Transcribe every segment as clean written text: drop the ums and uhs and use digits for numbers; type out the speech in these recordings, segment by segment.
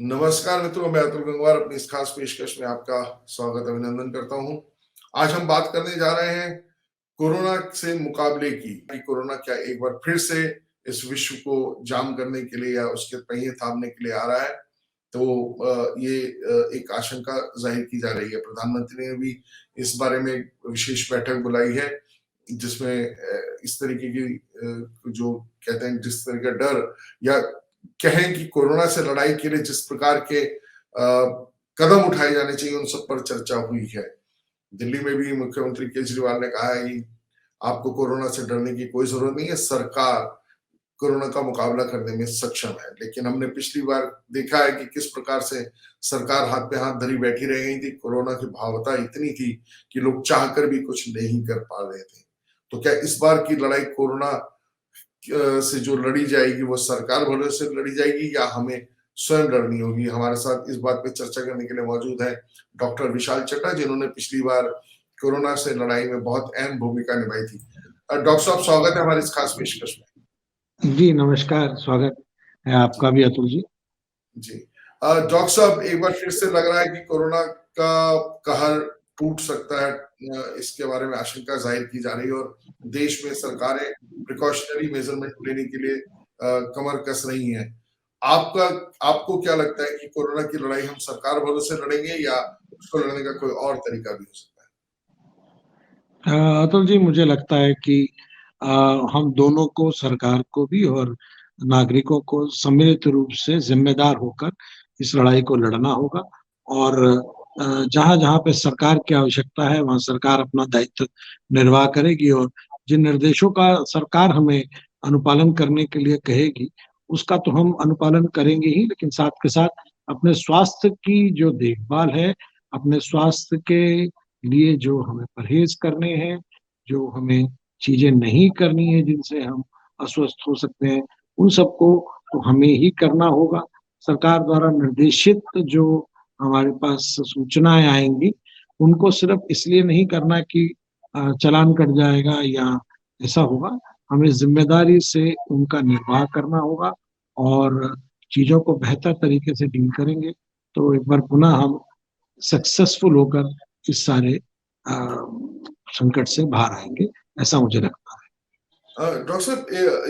नमस्कार मित्रों, मैं अतुल गंगवार अपनी इस खास पेशकश में आपका स्वागत अभिनंदन करता हूं। आज हम बात करने जा रहे हैं कोरोना से मुकाबले की कि कोरोना क्या एक बार फिर से इस विश्व को जाम करने के लिए या उसके पहिए थामने के लिए आ रहा है। तो ये एक आशंका जाहिर की जा रही है। प्रधानमंत्री ने भी इस बारे में एक विशेष बैठक बुलाई है जिसमें इस तरीके की जो कहते हैं जिस तरह का डर या कहें कि कोरोना से लड़ाई के लिए जिस प्रकार के कदम उठाए जाने चाहिए उन सब पर चर्चा हुई है। दिल्ली में भी मुख्यमंत्री केजरीवाल ने कहा है कि आपको कोरोना से डरने की कोई जरूरत नहीं है, सरकार कोरोना का मुकाबला करने में सक्षम है। लेकिन हमने पिछली बार देखा है कि किस प्रकार से सरकार हाथ पे हाथ धरी बैठी रह गई थी। कोरोना की भावुकता इतनी थी कि लोग चाहकर भी कुछ नहीं कर पा रहे थे। तो क्या इस बार की लड़ाई कोरोना से जो लड़ी जाएगी वो सरकार भरोसे से लड़ी जाएगी या हमें स्वयं लड़नी होगी? हमारे साथ इस बात पे चर्चा करने के लिए मौजूद है डॉक्टर विशाल चड्ढा, जिन्होंने पिछली बार कोरोना से लड़ाई में बहुत अहम भूमिका निभाई थी। डॉक्टर साहब, स्वागत है हमारे इस खास पेशकश में। जी नमस्कार, स्वागत है आपका भी अतुल जी। जी डॉक्टर साहब, एक बार फिर से लग रहा है कि कोरोना का कहर टूट सकता है। इसके बारे में आशंका जाहिर की जा रही है और देश में सरकारें प्रिकॉशनरी मेजरमेंट लेने के लिए कमर कस रही हैं। आपको क्या लगता है कि कोरोना की लड़ाई हम सरकार भरोसे लड़ेंगे या उसको लड़ने का कोई और तरीका भी हो सकता अतुल जी, मुझे लगता है कि हम दोनों को, सरकार को भी और नागरिकों को सम्मिलित रूप से जिम्मेदार होकर इस लड़ाई को लड़ना होगा। और जहां जहां पे सरकार की आवश्यकता है वहां सरकार अपना दायित्व निर्वाह करेगी और जिन निर्देशों का सरकार हमें अनुपालन करने के लिए कहेगी उसका तो हम अनुपालन करेंगे ही, लेकिन साथ के साथ अपने स्वास्थ्य की जो देखभाल है, अपने स्वास्थ्य के लिए जो हमें परहेज करने हैं, जो हमें चीजें नहीं करनी है जिनसे हम अस्वस्थ हो सकते हैं, उन सबको तो हमें ही करना होगा। सरकार द्वारा निर्देशित जो हमारे पास सूचनाएं आएंगी उनको सिर्फ इसलिए नहीं करना कि चालान कट जाएगा या ऐसा होगा। हमें जिम्मेदारी से उनका निर्वाह करना होगा और चीजों को बेहतर तरीके से डील करेंगे तो एक बार पुनः हम सक्सेसफुल होकर इस सारे संकट से बाहर आएंगे, ऐसा मुझे लगता है। डॉक्टर साहब,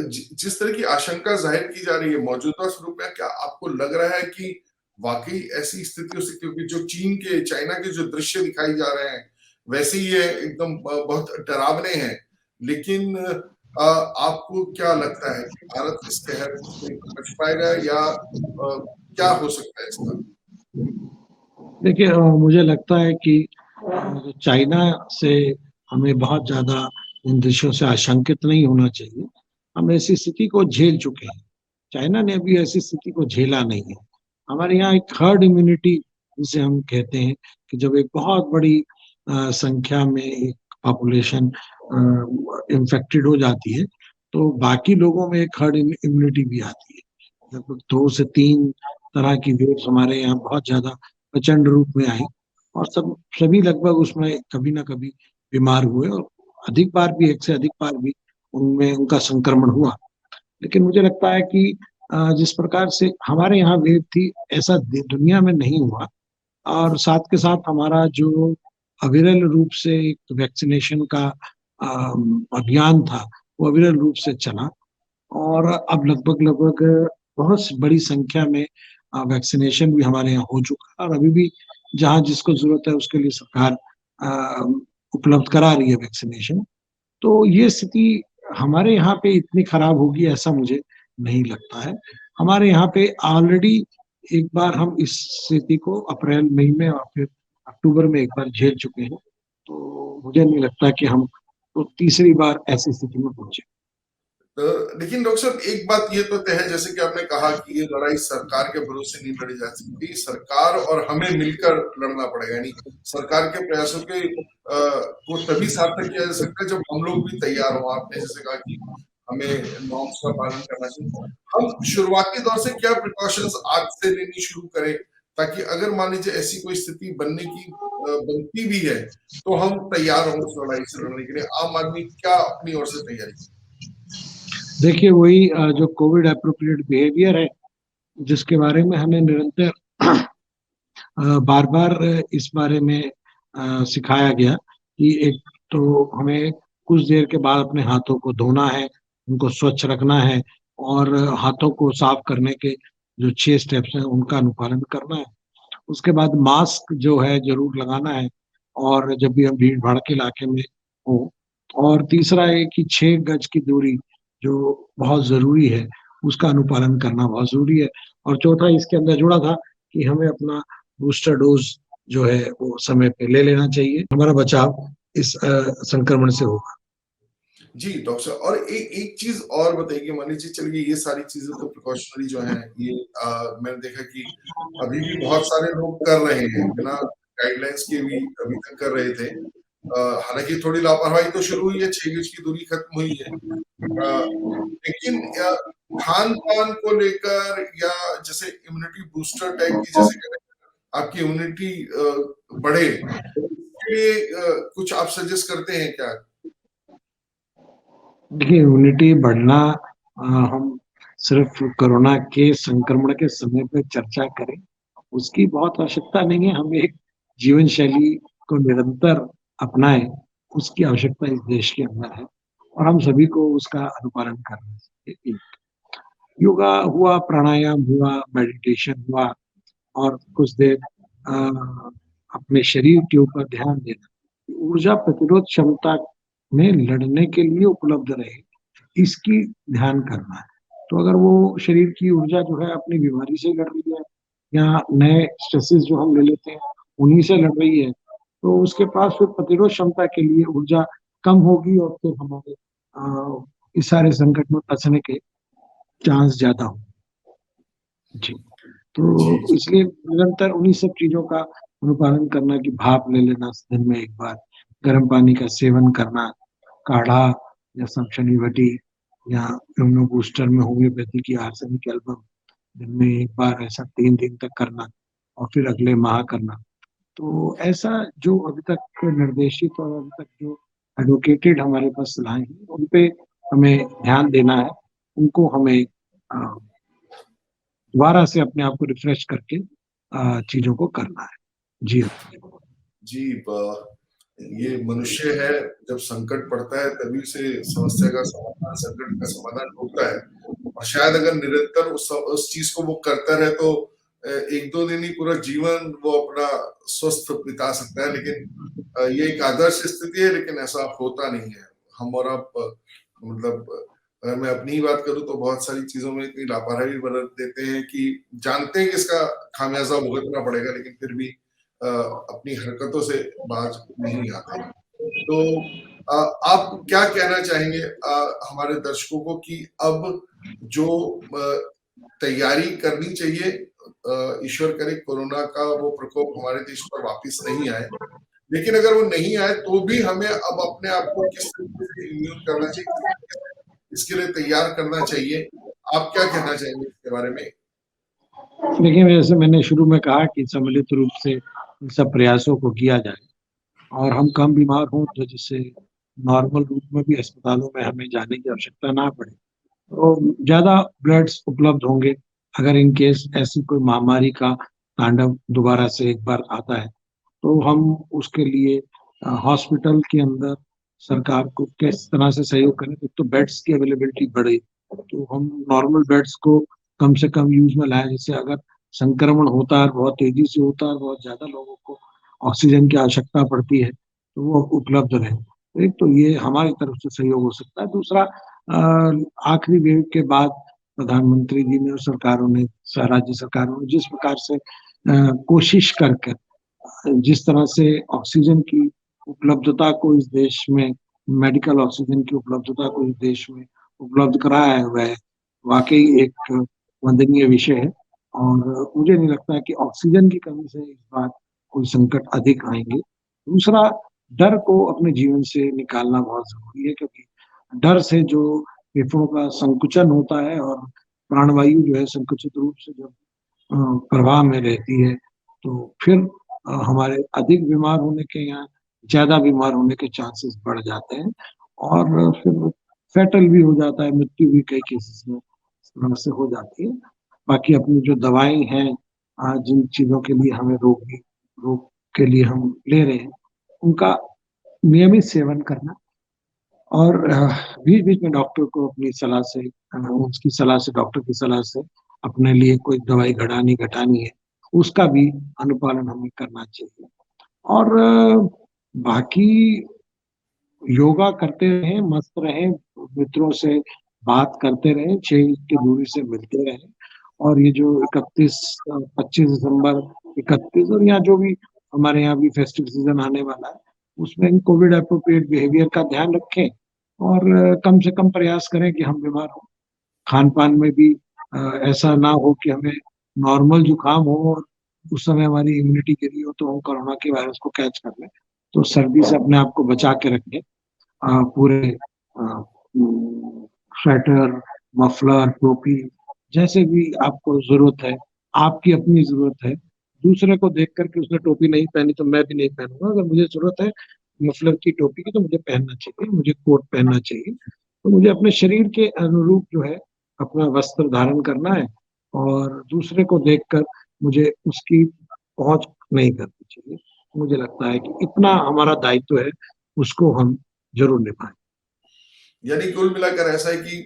जिस तरह की आशंका जाहिर की जा रही है मौजूदा स्वरूप में, क्या आपको लग रहा है कि वाकई ऐसी स्थिति हो सकती है? क्योंकि जो चाइना के जो दृश्य दिखाई जा रहे हैं वैसे ही ये एकदम बहुत डरावने हैं। लेकिन आपको क्या लगता है कि भारत इस कहर से बच पाएगा या क्या हो सकता है इसका? देखिए, मुझे लगता है कि चाइना से हमें बहुत ज्यादा इन देशों से आशंकित नहीं होना चाहिए। हम ऐसी स्थिति को झेल चुके हैं, चाइना ने अभी ऐसी स्थिति को झेला नहीं है। हमारे यहाँ एक हर्ड इम्यूनिटी जिसे हम कहते हैं कि जब एक बहुत बड़ी संख्या में एक पॉपुलेशन इन्फेक्टेड हो जाती है तो बाकी लोगों में एक हर्ड इम्यूनिटी भी आती है। लगभग 2 से 3 तरह की वेव्स हमारे यहाँ बहुत ज्यादा प्रचंड रूप में आई और सभी लगभग उसमें कभी ना कभी बीमार हुए और अधिक बार भी, एक से अधिक बार भी उनमें उनका संक्रमण हुआ। लेकिन मुझे लगता है कि जिस प्रकार से हमारे यहाँ वेव थी ऐसा दुनिया में नहीं हुआ। और साथ के साथ हमारा जो अविरल रूप से एक वैक्सीनेशन का अभियान था वो अविरल रूप से चला और अब लगभग लगभग बहुत बड़ी संख्या में वैक्सीनेशन भी हमारे यहाँ हो चुका है और अभी भी जहाँ जिसको जरूरत है उसके लिए सरकार उपलब्ध करा रही है वैक्सीनेशन। तो ये स्थिति हमारे यहाँ पे इतनी खराब होगी ऐसा मुझे नहीं लगता है। हमारे यहाँ पे ऑलरेडी एक बार हम इस स्थिति को अप्रैल मई में और फिर अक्टूबर में एक बार झेल चुके हैं, तो मुझे नहीं लगता कि हम तो तीसरी बार ऐसी स्थिति में पहुंचे। लेकिन डॉक्टर साहब, एक बात ये तो तय है, जैसे कि आपने कहा कि ये लड़ाई सरकार के भरोसे नहीं लड़ी जा सकती। सरकार और हमें मिलकर लड़ना पड़ेगा। यानी सरकार के प्रयासों के को तभी सार्थक किया जा सकता है जब हम लोग भी तैयार हों। आपने जैसे कहा कि हमें नॉर्म्स का पालन करना चाहिए। हम शुरुआती दौर से क्या प्रिकॉशंस आज से लेनी शुरू करें ताकि अगर मान लीजिए ऐसी कोई स्थिति बनती भी है तो हम तैयार हों उस लड़ाई से लड़ने के लिए? आम आदमी क्या अपनी ओर से तैयारी? देखिए, वही जो कोविड एप्रोप्रिएट बिहेवियर है जिसके बारे में हमें निरंतर बार बार इस बारे में सिखाया गया कि एक तो हमें कुछ देर के बाद अपने हाथों को धोना है, उनको स्वच्छ रखना है और हाथों को साफ करने के जो 6 स्टेप्स हैं उनका अनुपालन करना है। उसके बाद मास्क जो है जरूर लगाना है और जब भी हम भीड़ भाड़ के इलाके में हो। और तीसरा है कि 6 गज की दूरी जो बहुत जरूरी है उसका अनुपालन करना बहुत जरूरी है। और चौथा इसके अंदर जुड़ा था कि हमें अपना बूस्टर डोज जो है वो समय पे ले लेना चाहिए, हमारा बचाव इस संक्रमण से होगा। जी डॉक्टर साहब, और एक एक चीज और बताइए, मान लीजिए चलिए ये सारी चीजें तो प्रिकॉशनरी जो हैं ये मैंने देखा कि अभी भी बहुत सारे लोग कर रहे हैं बिना गाइडलाइंस के भी अभी तक कर रहे थे। हालांकि थोड़ी लापरवाही तो शुरू हुई है, 6 गज की दूरी खत्म हुई है, अ, लेकिन खान पान को लेकर या जैसे इम्यूनिटी बूस्टर टाइप की, जैसे कहते हैं आपकी इम्यूनिटी बढ़े, इसके लिए कुछ आप सजेस्ट करते हैं क्या? देखिए, इम्यूनिटी बढ़ना हम सिर्फ कोरोना के संक्रमण के समय पे चर्चा करें, उसकी बहुत आवश्यकता नहीं है। हम एक जीवन शैली को निरंतर अपनाएं, उसकी आवश्यकता इस देश के अंदर है और हम सभी को उसका अनुपालन करना चाहिए। योगा हुआ, प्राणायाम हुआ, मेडिटेशन हुआ और कुछ देर अपने शरीर के ऊपर ध्यान देना, ऊर्जा प्रतिरोध क्षमता में लड़ने के लिए उपलब्ध रहे, इसकी ध्यान करना है। तो अगर वो शरीर की ऊर्जा जो है अपनी बीमारी से लड़ रही है या नए स्ट्रेसेस जो हम ले लेते हैं उन्हीं से लड़ रही है, तो उसके पास फिर प्रतिरोध क्षमता के लिए ऊर्जा कम होगी और फिर हमारे इस सारे संकट में फंसने के चांस ज्यादा हो। जी, जी तो इसलिए निरंतर उन्हीं सब चीजों का अनुपालन करना कि भाप ले लेना दिन में एक बार, गर्म पानी का सेवन करना, काढ़ा या संशनीवटी या इम्यूनो बूस्टर में होम्योपैथी की आर्सेनिक एल्बम दिन में एक बार ऐसा 3 दिन तक करना और फिर अगले माह करना। तो ऐसा जो अभी तक निर्देशित और अभी तक जो एडवोकेटेड हमारे पास सलाहें हैं उन पे हमें ध्यान देना है, उनको हमें दोबारा से अपने आप को रिफ्रेश करके चीजों को करना है। जी जी, ये मनुष्य है, जब संकट पड़ता है तभी से समस्या का समाधान, संकट का समाधान होता है। और शायद अगर निरंतर उस चीज को वो करता रहे तो 1-2 दिन ही पूरा जीवन वो अपना स्वस्थ बिता सकता है, लेकिन ये एक आदर्श स्थिति है, लेकिन ऐसा होता नहीं है। हम और आप मतलब अगर मैं अपनी ही बात करूं तो बहुत सारी चीजों में इतनी लापरवाही बरत देते हैं कि जानते हैं कि इसका खामियाजा भुगतना पड़ेगा, लेकिन फिर भी अपनी हरकतों से बाज नहीं आते। तो अ, आप क्या कहना चाहेंगे हमारे दर्शकों को कि अब जो तैयारी करनी चाहिए, ईश्वर करे कोरोना का वो प्रकोप हमारे देश पर वापस नहीं आए, लेकिन अगर वो नहीं आए तो भी हमें अब अपने आप को किस तरीके से इम्यून करना चाहिए, किस तरीके से इसके लिए तैयार करना चाहिए? आप क्या कहना चाहेंगे इसके बारे में? देखिए, जैसे मैंने शुरू में कहा कि सम्मिलित रूप से इन सब प्रयासों को किया जाए और हम कम बीमार हों तो जिससे नॉर्मल रूप में भी अस्पतालों में हमें जाने की आवश्यकता ना पड़े, तो ज्यादा ब्लड्स उपलब्ध होंगे। अगर इन केस ऐसी कोई महामारी का तांडव दोबारा से एक बार आता है तो हम उसके लिए हॉस्पिटल के अंदर सरकार को किस तरह से सहयोग करें। एक तो बेड्स की अवेलेबिलिटी बढ़े तो हम नॉर्मल बेड्स को कम से कम यूज में लाएं, जिससे अगर संक्रमण होता है, बहुत तेजी से होता है, बहुत ज्यादा लोगों को ऑक्सीजन की आवश्यकता पड़ती है, तो वो उपलब्ध रहे। तो एक तो ये हमारी तरफ से सहयोग हो सकता है। दूसरा, आखिरी वेव के बाद प्रधानमंत्री जी ने और सरकारों ने, राज्य सरकारों ने जिस प्रकार से कोशिश करके जिस तरह से ऑक्सीजन की उपलब्धता को इस देश में, मेडिकल ऑक्सीजन की उपलब्धता को इस देश में उपलब्ध कराया है, वह वाकई एक वंदनीय विषय है। और मुझे नहीं लगता है कि ऑक्सीजन की कमी से इस बार कोई संकट अधिक आएंगे। दूसरा, डर को अपने जीवन से निकालना बहुत जरूरी है, क्योंकि डर से जो फेफड़ों का संकुचन होता है और प्राणवायु जो है संकुचित रूप से जब प्रवाह में रहती है तो फिर हमारे अधिक बीमार होने के या ज्यादा बीमार होने के चांसेस बढ़ जाते हैं और फिर फैटल भी हो जाता है, मृत्यु भी कई केसेस में इस तरह से हो जाती है। बाकी अपनी जो दवाएं हैं जिन चीज़ों के लिए हमें रोग के लिए हम ले रहे हैं, उनका नियमित सेवन करना और बीच-बीच में डॉक्टर को अपनी सलाह से उसकी सलाह से डॉक्टर की सलाह से अपने लिए कोई दवाई घटानी है, उसका भी अनुपालन हमें करना चाहिए। और बाकी योगा करते रहें, मस्त रहें, मित्रों से बात करते रहें, 6 इंच की दूरी से मिलते रहें और ये जो 25 दिसंबर, 31 और यहाँ जो भी हमारे यहाँ भी फेस्टिव सीज़न आने वाला है, उसमें कोविड एप्रोप्रिएट बिहेवियर का ध्यान रखें और कम से कम प्रयास करें कि हम बीमार हों। खान-पान में भी ऐसा ना हो कि हमें नॉर्मल जुकाम हो और उस समय हमारी इम्यूनिटी गिरी हो तो हम कोरोना के वायरस को कैच कर लें। तो सर्दी से अपने आप को बचा के रखें। पूरे स्वेटर, मफलर, टोपी जैसे भी आपको ज़रूरत है, आपकी अपनी ज़रूरत है। दूसरे को देख कर के उसने टोपी नहीं पहनी तो मैं भी नहीं पहनूँगा। अगर मुझे ज़रूरत है मफलर की, टोपी की तो मुझे पहनना चाहिए, मुझे कोट पहनना चाहिए। तो मुझे अपने शरीर के अनुरूप जो है अपना वस्त्र धारण करना है और दूसरे को देखकर मुझे उसकी पहुँच नहीं करनी चाहिए। मुझे लगता है कि इतना हमारा दायित्व है, उसको हम ज़रूर निभाएँ। यानी कुल मिलाकर ऐसा है कि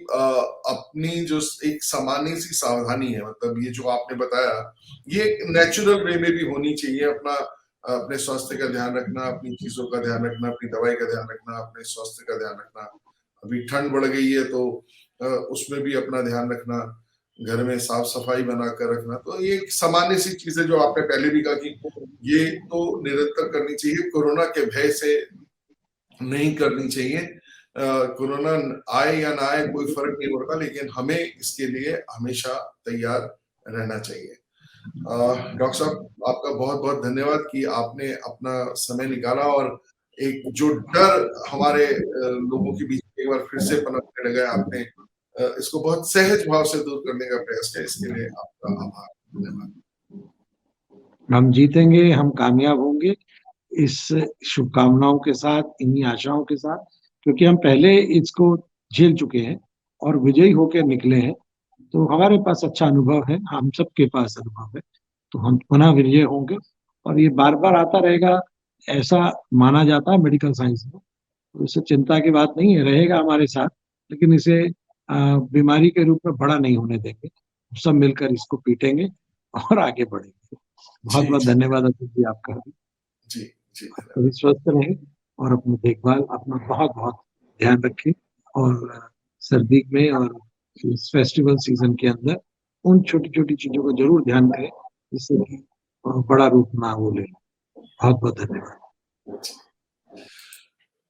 अपनी जो एक सामान्य सी सावधानी है, मतलब ये जो आपने बताया, ये एक नेचुरल वे में भी होनी चाहिए। अपना अपने स्वास्थ्य का ध्यान रखना, अपनी चीजों का ध्यान रखना, अपनी दवाई का ध्यान रखना, अपने स्वास्थ्य का ध्यान रखना। अभी ठंड बढ़ गई है तो उसमें भी अपना ध्यान रखना, घर में साफ सफाई बनाकर रखना। तो ये एक सामान्य सी चीजें जो आपने पहले भी कहा कि ये तो निरंतर करनी चाहिए, कोरोना के भय से नहीं करनी चाहिए। कोरोना आए या ना आए कोई फर्क नहीं पड़ता, लेकिन हमें इसके लिए हमेशा तैयार रहना चाहिए। डॉक्टर साहब, आपका बहुत बहुत धन्यवाद कि आपने अपना समय निकाला और एक जो डर हमारे लोगों के बीच में एक बार फिर से पनपने लगा है, आपने इसको बहुत सहज भाव से दूर करने का प्रयास किया। इसके लिए आपका आभार, धन्यवाद। हम जीतेंगे, हम कामयाब होंगे, इस शुभकामनाओं के साथ, इन्हीं आशाओं के साथ, क्योंकि हम पहले इसको झेल चुके हैं और विजयी होकर निकले हैं। तो हमारे पास अच्छा अनुभव है, हम सबके पास अनुभव है, तो हम पुनः विजयी होंगे और ये बार-बार आता रहेगा, ऐसा माना जाता है मेडिकल साइंस में। तो इससे चिंता की बात नहीं है, रहेगा हमारे साथ, लेकिन इसे बीमारी के रूप में बड़ा नहीं होने देंगे। सब मिलकर इसको पीटेंगे और आगे बढ़ेंगे। जी, बहुत-बहुत जी, धन्यवाद अतुल जी आपका भी। जी, जी, आप धन्यवाद। कभी स्वस्थ रहें और अपनी देखभाल अपना बहुत-बहुत ध्यान रखें और सर्दी में और इस फेस्टिवल सीज़न के अंदर उन छोटी-छोटी चीज़ों का ज़रूर ध्यान करें, जिससे कि बड़ा रूप ना वो ले। बहुत-बहुत धन्यवाद।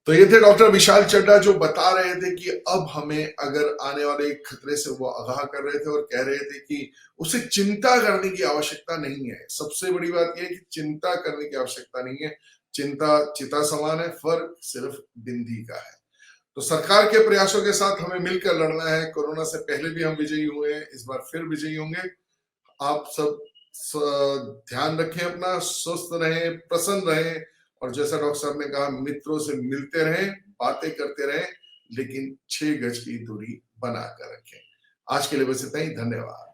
तो ये थे डॉक्टर विशाल चड्ढा, जो बता रहे थे कि अब हमें अगर आने वाले खतरे से वो आगाह कर रहे थे और कह रहे थे कि उसे चिंता करने की आवश्यकता नहीं है। सबसे बड़ी बात यह है कि चिंता करने की आवश्यकता नहीं है। चिंता चिता समान है, फर्क सिर्फ बिंदी का है। तो सरकार के प्रयासों के साथ हमें मिलकर लड़ना है। कोरोना से पहले भी हम विजयी हुए हैं, इस बार फिर विजयी होंगे। आप सब ध्यान रखें अपना, स्वस्थ रहें, प्रसन्न रहें और जैसा डॉक्टर साहब ने कहा, मित्रों से मिलते रहें, बातें करते रहें, लेकिन 6 गज की दूरी बनाकर रखें। आज के लिए बस इतना ही, धन्यवाद।